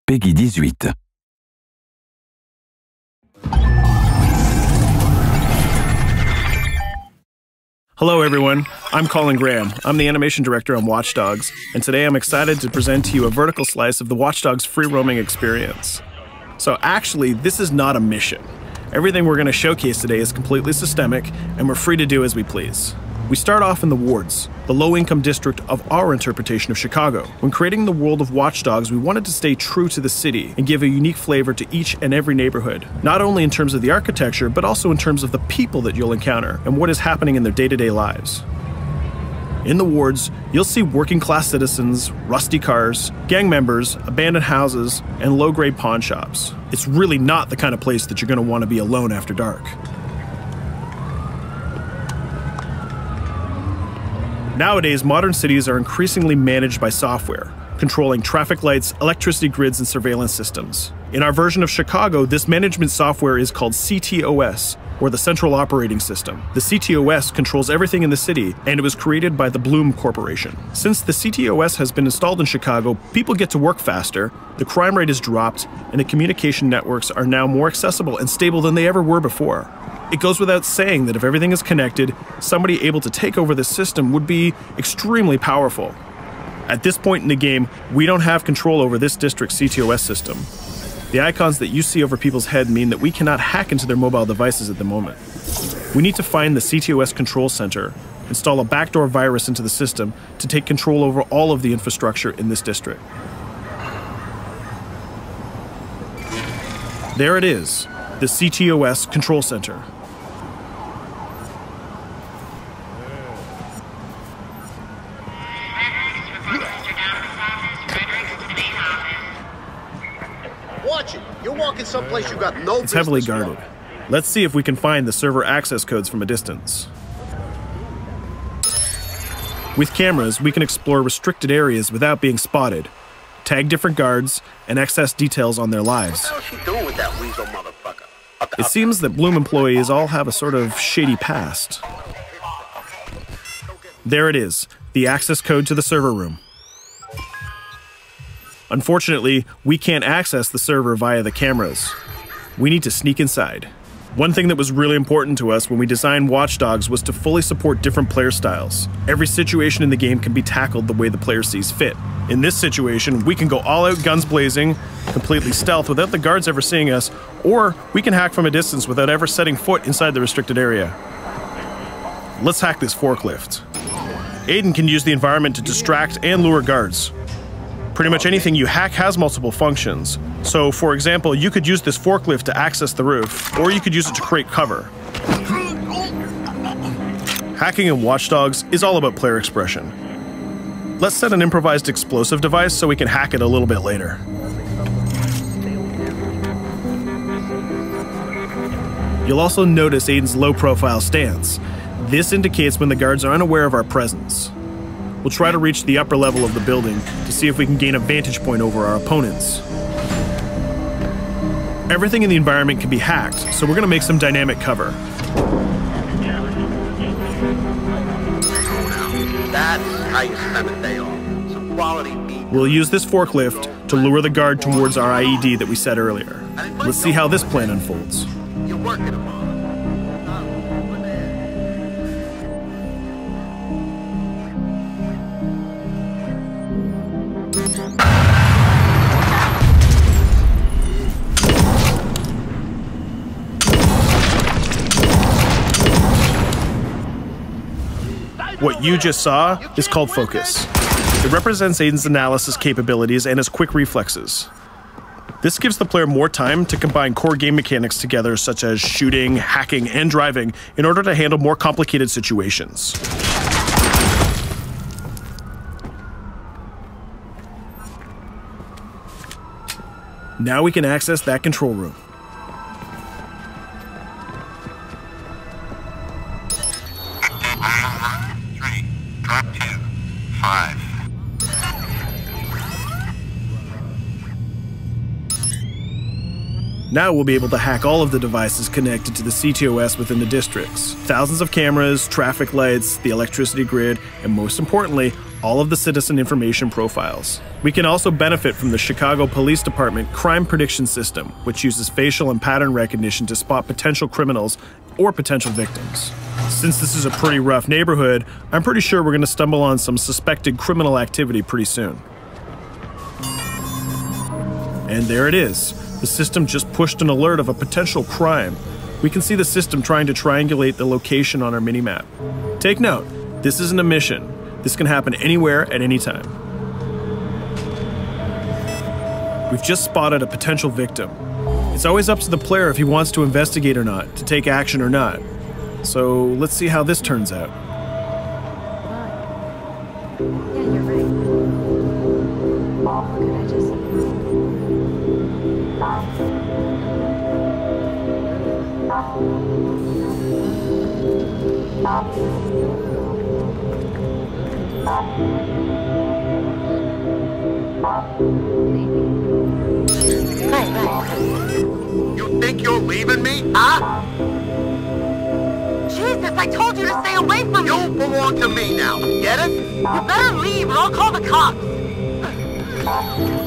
Peggy 18. Hello everyone, I'm Colin Graham. I'm the animation director on Watch Dogs, and today I'm excited to present to you a vertical slice of the Watch Dogs free roaming experience. So actually, this is not a mission. Everything we're going to showcase today is completely systemic, and we're free to do as we please. We start off in the wards, the low-income district of our interpretation of Chicago. When creating the world of Watch Dogs, we wanted to stay true to the city and give a unique flavor to each and every neighborhood, not only in terms of the architecture, but also in terms of the people that you'll encounter and what is happening in their day-to-day lives. In the wards, you'll see working-class citizens, rusty cars, gang members, abandoned houses, and low-grade pawn shops. It's really not the kind of place that you're going to want to be alone after dark. Nowadays, modern cities are increasingly managed by software, controlling traffic lights, electricity grids, and surveillance systems. In our version of Chicago, this management software is called CTOS, or the Central Operating System. The CTOS controls everything in the city, and it was created by the Bloom Corporation. Since the CTOS has been installed in Chicago, people get to work faster, the crime rate is dropped, and the communication networks are now more accessible and stable than they ever were before. It goes without saying that if everything is connected, somebody able to take over the system would be extremely powerful. At this point in the game, we don't have control over this district's CTOS system. The icons that you see over people's head mean that we cannot hack into their mobile devices at the moment. We need to find the CTOS control center, install a backdoor virus into the system to take control over all of the infrastructure in this district. There it is, the CTOS control center. Watch it. You're walking someplace you got no business. It's heavily guarded. Let's see if we can find the server access codes from a distance. With cameras, we can explore restricted areas without being spotted, tag different guards, and access details on their lives. What the hell is she doing with that weasel motherfucker? It seems that Bloom employees all have a sort of shady past. There it is, the access code to the server room. Unfortunately, we can't access the server via the cameras. We need to sneak inside. One thing that was really important to us when we designed Watch Dogs was to fully support different player styles. Every situation in the game can be tackled the way the player sees fit. In this situation, we can go all out guns blazing, completely stealth without the guards ever seeing us, or we can hack from a distance without ever setting foot inside the restricted area. Let's hack this forklift. Aiden can use the environment to distract and lure guards. Pretty much anything you hack has multiple functions. So, for example, you could use this forklift to access the roof, or you could use it to create cover. Hacking in Watch Dogs is all about player expression. Let's set an improvised explosive device so we can hack it a little bit later. You'll also notice Aiden's low-profile stance. This indicates when the guards are unaware of our presence. We'll try to reach the upper level of the building to see if we can gain a vantage point over our opponents. Everything in the environment can be hacked, so we're going to make some dynamic cover. That's how you spend a day off. Some quality meat. We'll use this forklift to lure the guard towards our IED that we set earlier. Let's see how this plan unfolds. You're working them on. What you just saw is called focus. It represents Aiden's analysis capabilities and his quick reflexes. This gives the player more time to combine core game mechanics together, such as shooting, hacking, and driving, in order to handle more complicated situations. Now we can access that control room. Drop 2, 5. Now we'll be able to hack all of the devices connected to the CTOS within the districts. Thousands of cameras, traffic lights, the electricity grid, and most importantly, all of the citizen information profiles. We can also benefit from the Chicago Police Department Crime Prediction System, which uses facial and pattern recognition to spot potential criminals or potential victims. Since this is a pretty rough neighborhood, I'm pretty sure we're going to stumble on some suspected criminal activity pretty soon. And there it is. The system just pushed an alert of a potential crime. We can see the system trying to triangulate the location on our minimap. Take note, this isn't a mission. This can happen anywhere at any time. We've just spotted a potential victim. It's always up to the player if he wants to investigate or not, to take action or not. So let's see how this turns out. Yeah, you're right. Could I just... You think you're leaving me? Huh? Jesus, I told you to stay away from me! You belong to me now, get it? You better leave or I'll call the cops!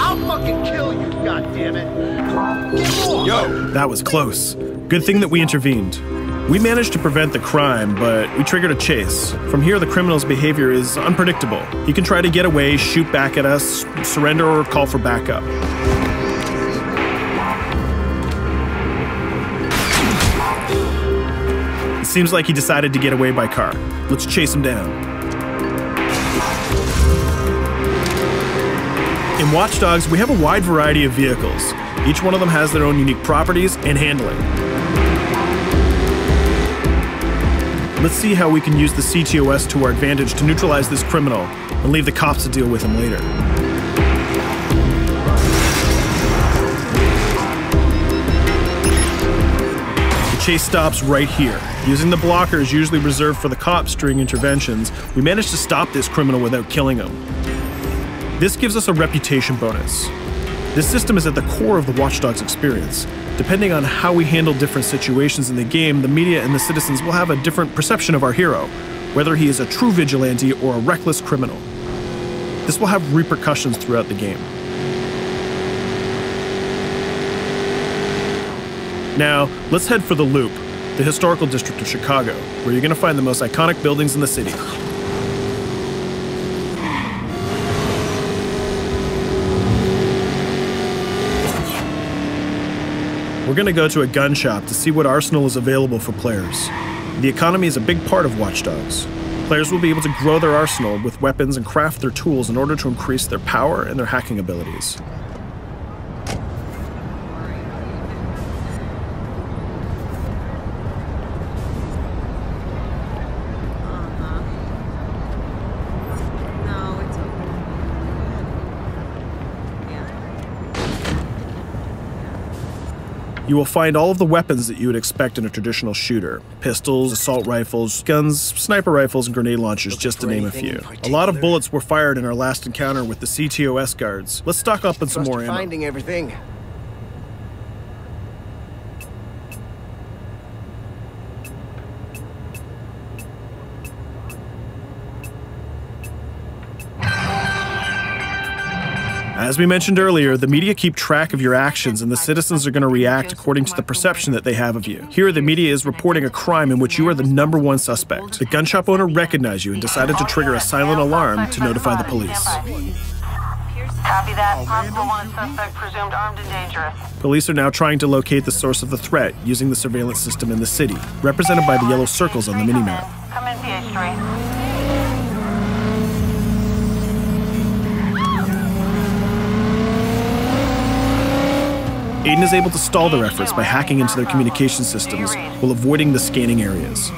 I'll fucking kill you, goddammit! Get off! Yo! That was close. Good thing that we intervened. We managed to prevent the crime, but we triggered a chase. From here, the criminal's behavior is unpredictable. He can try to get away, shoot back at us, surrender, or call for backup. It seems like he decided to get away by car. Let's chase him down. In Watch Dogs, we have a wide variety of vehicles. Each one of them has their own unique properties and handling. Let's see how we can use the CTOS to our advantage to neutralize this criminal and leave the cops to deal with him later. The chase stops right here. Using the blockers usually reserved for the cops during interventions, we managed to stop this criminal without killing him. This gives us a reputation bonus. This system is at the core of the Watch Dogs experience. Depending on how we handle different situations in the game, the media and the citizens will have a different perception of our hero, whether he is a true vigilante or a reckless criminal. This will have repercussions throughout the game. Now, let's head for the Loop, the historical district of Chicago, where you're going to find the most iconic buildings in the city. We're going to go to a gun shop to see what arsenal is available for players. The economy is a big part of Watch Dogs. Players will be able to grow their arsenal with weapons and craft their tools in order to increase their power and their hacking abilities. You will find all of the weapons that you would expect in a traditional shooter. Pistols, assault rifles, guns, sniper rifles, and grenade launchers, just to name a few. A lot of bullets were fired in our last encounter with the CTOS guards. Let's stock up on some more ammo. Finding everything. As we mentioned earlier, the media keep track of your actions and the citizens are going to react according to the perception that they have of you. Here, the media is reporting a crime in which you are the #1 suspect. The gun shop owner recognized you and decided to trigger a silent alarm to notify the police. Copy that. Possible wanted suspect presumed armed and dangerous. Police are now trying to locate the source of the threat using the surveillance system in the city, represented by the yellow circles on the minimap. Come in, PH3. Aiden is able to stall their efforts by hacking into their communication systems while avoiding the scanning areas.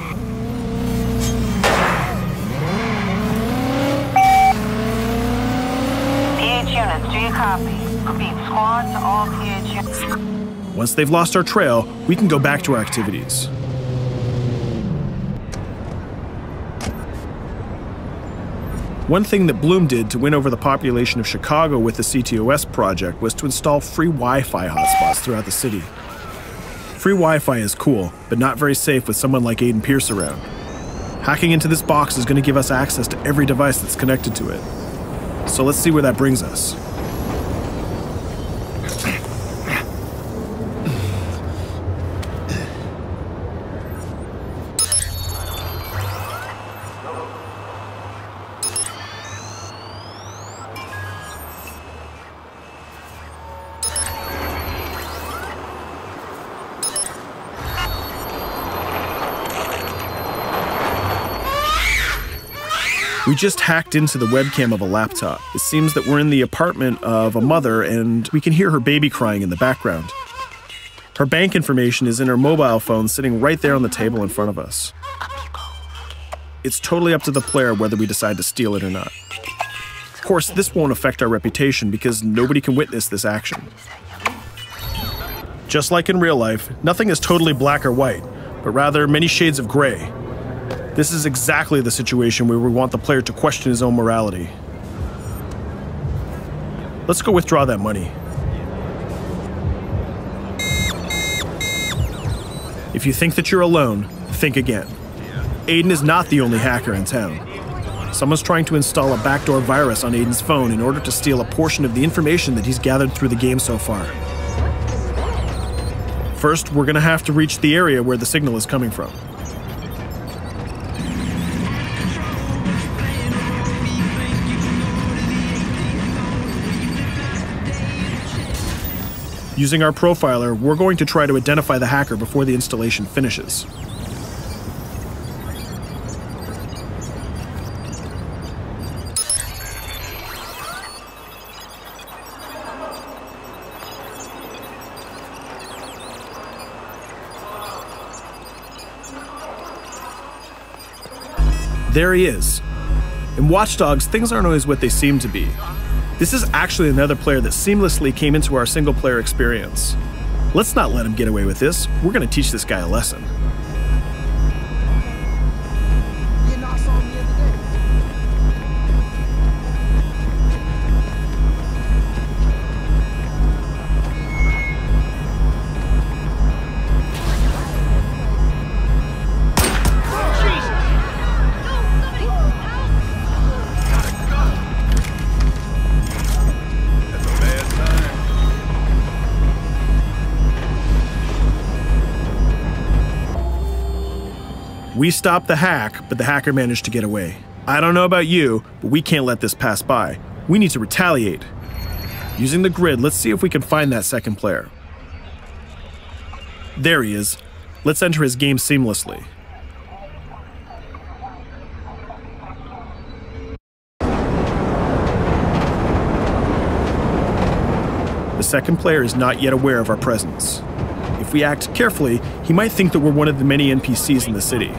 PH units, do you copy? Repeat, squad to all PH units. Once they've lost our trail, we can go back to our activities. One thing that Bloom did to win over the population of Chicago with the CTOS project was to install free Wi-Fi hotspots throughout the city. Free Wi-Fi is cool, but not very safe with someone like Aiden Pierce around. Hacking into this box is going to give us access to every device that's connected to it. So let's see where that brings us. We just hacked into the webcam of a laptop. It seems that we're in the apartment of a mother and we can hear her baby crying in the background. Her bank information is in her mobile phone sitting right there on the table in front of us. It's totally up to the player whether we decide to steal it or not. Of course, this won't affect our reputation because nobody can witness this action. Just like in real life, nothing is totally black or white, but rather many shades of gray. This is exactly the situation where we want the player to question his own morality. Let's go withdraw that money. If you think that you're alone, think again. Aiden is not the only hacker in town. Someone's trying to install a backdoor virus on Aiden's phone in order to steal a portion of the information that he's gathered through the game so far. First, we're gonna have to reach the area where the signal is coming from. Using our profiler, we're going to try to identify the hacker before the installation finishes. There he is. In Watch Dogs, things aren't always what they seem to be. This is actually another player that seamlessly came into our single-player experience. Let's not let him get away with this. We're going to teach this guy a lesson. We stopped the hack, but the hacker managed to get away. I don't know about you, but we can't let this pass by. We need to retaliate. Using the grid, let's see if we can find that second player. There he is. Let's enter his game seamlessly. The second player is not yet aware of our presence. If we act carefully, he might think that we're one of the many NPCs in the city.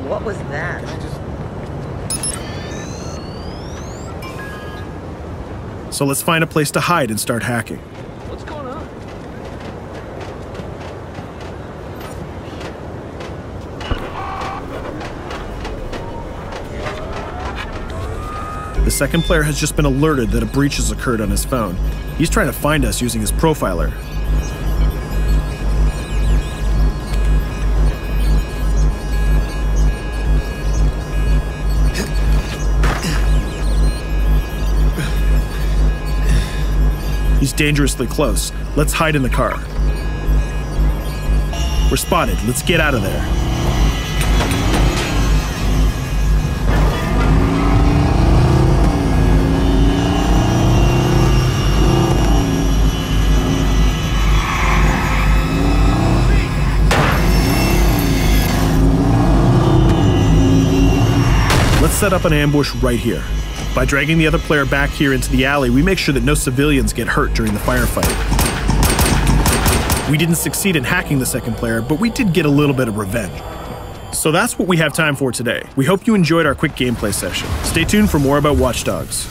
What was that? So let's find a place to hide and start hacking. What's going on? The second player has just been alerted that a breach has occurred on his phone. He's trying to find us using his profiler. He's dangerously close. Let's hide in the car. We're spotted. Let's get out of there. Let's set up an ambush right here. By dragging the other player back here into the alley, we make sure that no civilians get hurt during the firefight. We didn't succeed in hacking the second player, but we did get a little bit of revenge. So that's what we have time for today. We hope you enjoyed our quick gameplay session. Stay tuned for more about Watch Dogs.